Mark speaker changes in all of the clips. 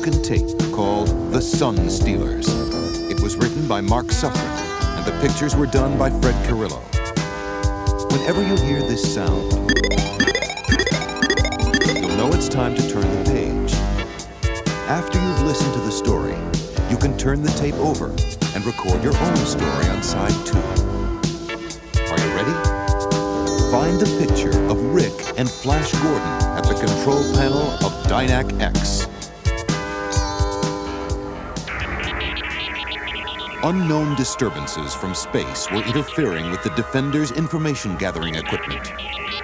Speaker 1: broken tape called The Sun Stealers. It was written by Mark Suffren, and the pictures were done by Fred Carrillo. Whenever you hear this sound, you'll know it's time to turn the page. After you've listened to the story, you can turn the tape over and record your own story on side 2. Are you ready? Find the picture of Rick and Flash Gordon at the control panel of Dynac X. Unknown disturbances from space were interfering with the Defenders' information-gathering equipment.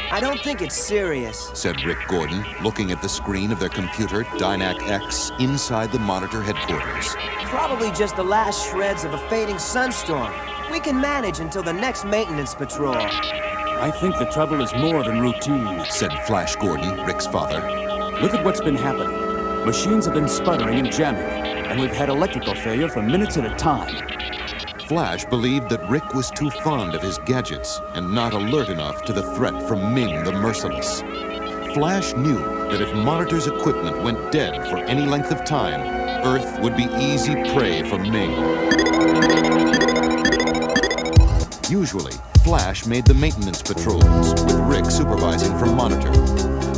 Speaker 2: I don't think it's serious,
Speaker 1: said Rick Gordon, looking at the screen of their computer, Dynac X, inside the monitor headquarters.
Speaker 2: Probably just the last shreds of a fading sunstorm. We can manage until the next maintenance patrol.
Speaker 3: I think the trouble is more than routine,
Speaker 1: said Flash Gordon, Rick's father.
Speaker 3: Look at what's been happening. Machines have been sputtering and jamming, and we've had electrical failure for minutes at a time.
Speaker 1: Flash believed that Rick was too fond of his gadgets and not alert enough to the threat from Ming the Merciless. Flash knew that if Monitor's equipment went dead for any length of time, Earth would be easy prey for Ming. Usually, Flash made the maintenance patrols, with Rick supervising from Monitor.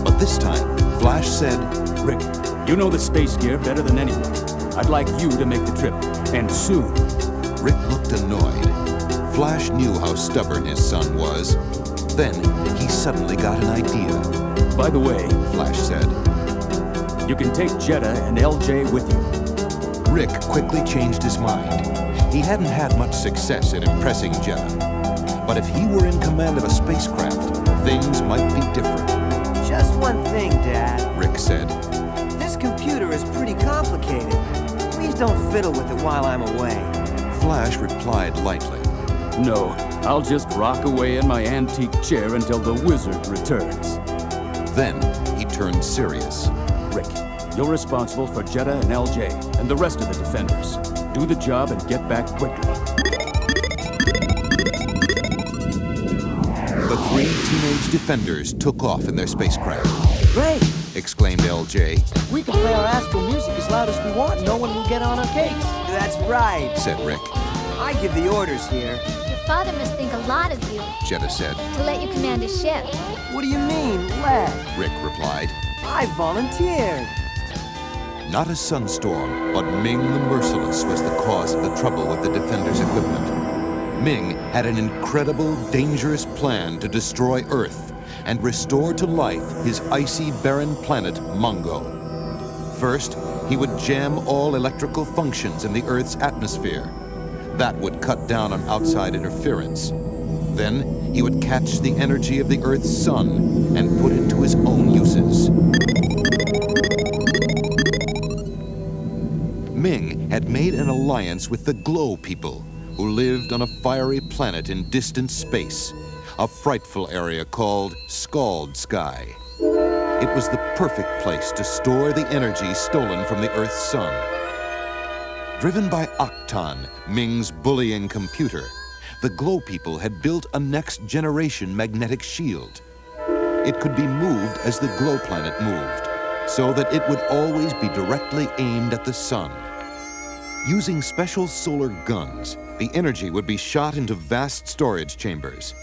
Speaker 1: But this time, Flash said,
Speaker 3: Rick, you know the space gear better than anyone. I'd like you to make the trip, and soon.
Speaker 1: Rick looked annoyed. Flash knew how stubborn his son was. Then, he suddenly got an idea.
Speaker 3: By the way,
Speaker 1: Flash said,
Speaker 3: you can take Jetta and LJ with you.
Speaker 1: Rick quickly changed his mind. He hadn't had much success in impressing Jetta. But if he were in command of a spacecraft, things might be different.
Speaker 2: Just one thing, Dad,
Speaker 1: Rick said.
Speaker 2: This computer is pretty complicated. Please don't fiddle with it while I'm away.
Speaker 1: Flash replied lightly.
Speaker 3: No, I'll just rock away in my antique chair until the wizard returns.
Speaker 1: Then he turned serious.
Speaker 3: Rick, you're responsible for Jetta and LJ and the rest of the Defenders. Do the job and get back quickly.
Speaker 1: The 3 teenage Defenders took off in their spacecraft.
Speaker 2: Great!
Speaker 1: Exclaimed LJ.
Speaker 4: We can play our astral music as loud as we want. No one will get on our case.
Speaker 2: That's right,
Speaker 1: said Rick.
Speaker 2: I give the orders here.
Speaker 5: Your father must think a lot of you.
Speaker 1: Jetta said.
Speaker 5: To let you command a ship.
Speaker 2: What do you mean, let?
Speaker 1: Rick replied.
Speaker 2: I volunteered.
Speaker 1: Not a sunstorm, but Ming the Merciless was the cause of the trouble with the Defenders' equipment. Ming had an incredible, dangerous plan to destroy Earth and restore to life his icy, barren planet, Mongo. First, he would jam all electrical functions in the Earth's atmosphere. That would cut down on outside interference. Then, he would catch the energy of the Earth's sun and put it to his own uses. Ming had made an alliance with the Glow people, who lived on a fiery planet in distant space, a frightful area called Scald Sky. It was the perfect place to store the energy stolen from the Earth's sun. Driven by Octon, Ming's bullying computer, the Glow people had built a next-generation magnetic shield. It could be moved as the Glow planet moved, so that it would always be directly aimed at the sun. Using special solar guns, the energy would be shot into vast storage chambers.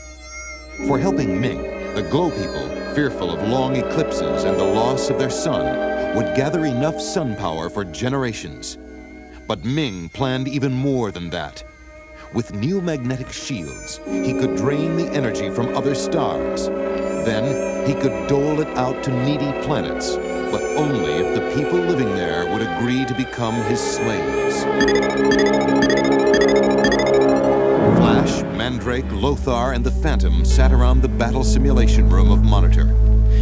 Speaker 1: For helping Ming, the Glow people, fearful of long eclipses and the loss of their sun, would gather enough sun power for generations. But Ming planned even more than that. With new magnetic shields, he could drain the energy from other stars. Then he could dole it out to needy planets, but only if the people living there would agree to become his slaves. Flash, Mandrake, Lothar, and the Phantom sat around the battle simulation room of Monitor.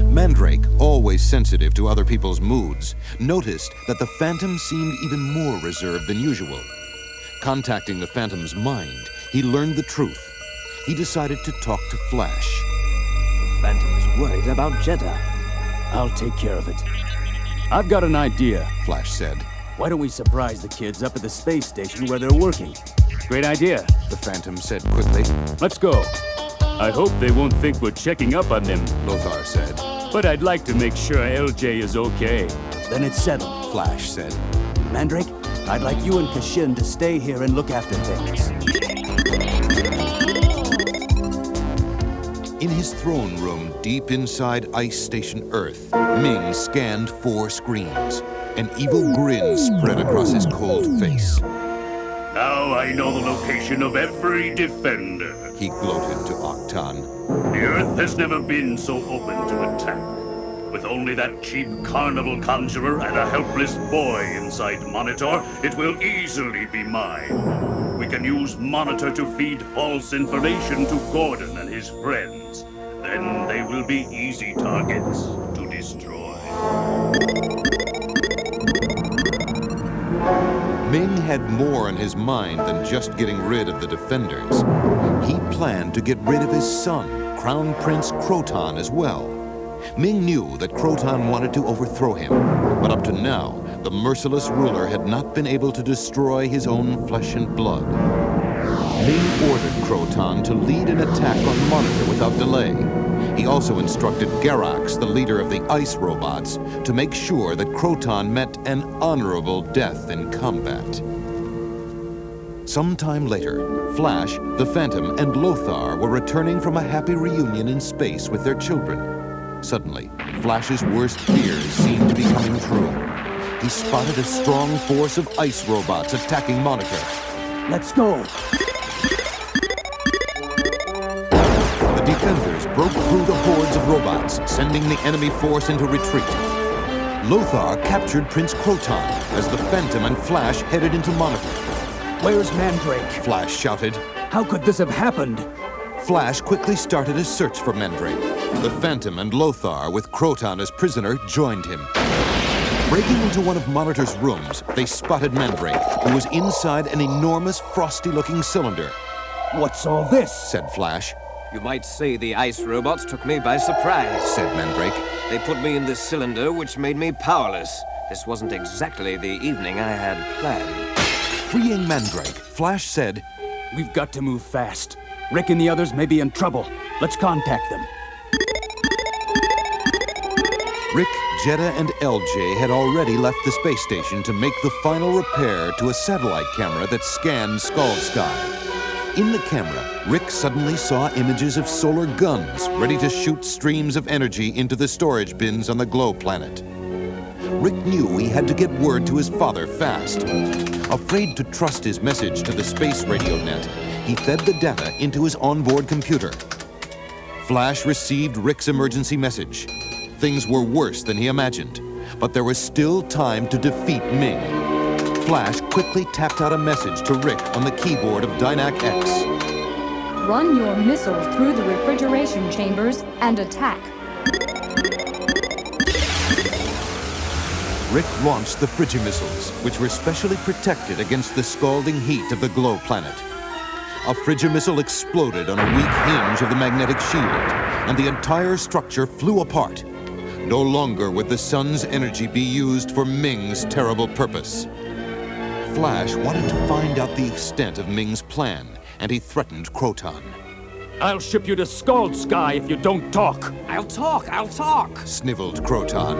Speaker 1: Mandrake, always sensitive to other people's moods, noticed that the Phantom seemed even more reserved than usual. Contacting the Phantom's mind, he learned the truth. He decided to talk to Flash.
Speaker 4: The Phantom is worried about Jetta.
Speaker 3: I'll take care of it. I've got an idea,
Speaker 1: Flash said.
Speaker 3: Why don't we surprise the kids up at the space station where they're working? Great idea,
Speaker 1: the Phantom said quickly.
Speaker 3: Let's go. I hope they won't think we're checking up on them,
Speaker 1: Lothar said.
Speaker 3: But I'd like to make sure LJ is okay. Then it's settled.
Speaker 1: Flash said.
Speaker 3: Mandrake, I'd like you and Kashin to stay here and look after things.
Speaker 1: In his throne room deep inside Ice Station Earth, Ming scanned 4 screens. An evil grin spread across his cold face.
Speaker 6: Now I know the location of every defender.
Speaker 1: He gloated to Octan.
Speaker 6: The Earth has never been so open to attack. With only that cheap carnival conjurer and a helpless boy inside Monitor, it will easily be mine. We can use Monitor to feed false information to Gordon and his friends. Then they will be easy targets to destroy.
Speaker 1: Ming had more on his mind than just getting rid of the defenders. He planned to get rid of his son, Crown Prince Croton, as well. Ming knew that Croton wanted to overthrow him, but up to now, the merciless ruler had not been able to destroy his own flesh and blood. Ming ordered Croton to lead an attack on Monitor without delay. He also instructed Garax, the leader of the ice robots, to make sure that Croton met an honorable death in combat. Sometime later, Flash, the Phantom, and Lothar were returning from a happy reunion in space with their children. Suddenly, Flash's worst fears seemed to be coming true. He spotted a strong force of ice robots attacking Monitor.
Speaker 3: Let's go.
Speaker 1: The defenders broke through the hordes of robots, sending the enemy force into retreat. Lothar captured Prince Croton as the Phantom and Flash headed into Monitor.
Speaker 3: Where's Mandrake?
Speaker 1: Flash shouted.
Speaker 3: How could this have happened?
Speaker 1: Flash quickly started a search for Mandrake. The Phantom and Lothar, with Croton as prisoner, joined him. Breaking into one of Monitor's rooms, they spotted Mandrake, who was inside an enormous, frosty-looking cylinder.
Speaker 3: What's all this?
Speaker 1: Said Flash.
Speaker 2: You might say the ice robots took me by surprise,
Speaker 1: Said Mandrake.
Speaker 2: They put me in this cylinder, which made me powerless. This wasn't exactly the evening I had planned.
Speaker 1: Freeing Mandrake, Flash said,
Speaker 3: We've got to move fast. Rick and the others may be in trouble. Let's contact them.
Speaker 1: Rick, Jeddah, and LJ had already left the space station to make the final repair to a satellite camera that scanned Scald Sky. In the camera, Rick suddenly saw images of solar guns ready to shoot streams of energy into the storage bins on the Glow planet. Rick knew he had to get word to his father fast. Afraid to trust his message to the space radio net, he fed the data into his onboard computer. Flash received Rick's emergency message. Things were worse than he imagined, but there was still time to defeat Ming. Flash quickly tapped out a message to Rick on the keyboard of Dynac X.
Speaker 7: Run your missile through the refrigeration chambers and attack.
Speaker 1: Rick launched the Frigimissiles, which were specially protected against the scalding heat of the Glow planet. A Frigimissile exploded on a weak hinge of the magnetic shield, and the entire structure flew apart. No longer would the sun's energy be used for Ming's terrible purpose. Flash wanted to find out the extent of Ming's plan, and he threatened Croton.
Speaker 3: I'll ship you to Scald Sky if you don't talk.
Speaker 2: I'll talk.
Speaker 1: Sniveled Croton,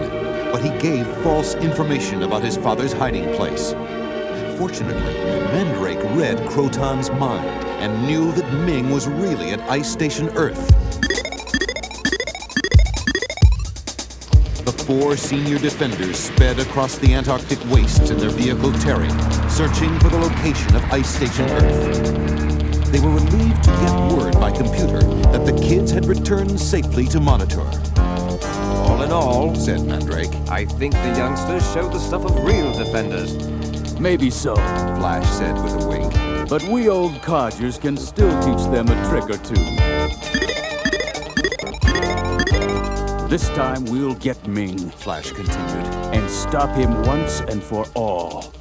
Speaker 1: but he gave false information about his father's hiding place. Fortunately, Mandrake read Croton's mind and knew that Ming was really at Ice Station Earth. The 4 senior defenders sped across the Antarctic wastes in their vehicle Terry, searching for the location of Ice Station Earth. They were relieved to get word by computer that the kids had returned safely to Monitor.
Speaker 2: All in all,
Speaker 1: Said Mandrake.
Speaker 2: I think the youngsters showed the stuff of real defenders.
Speaker 3: Maybe so,
Speaker 1: Flash said with a wink.
Speaker 3: but we old codgers can still teach them a trick or two. This time we'll get Ming
Speaker 1: Flash continued.
Speaker 3: and stop him once and for all.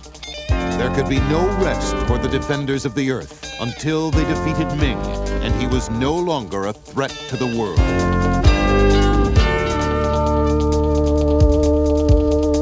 Speaker 1: There could be no rest for the defenders of the Earth until they defeated Ming, and he was no longer a threat to the world.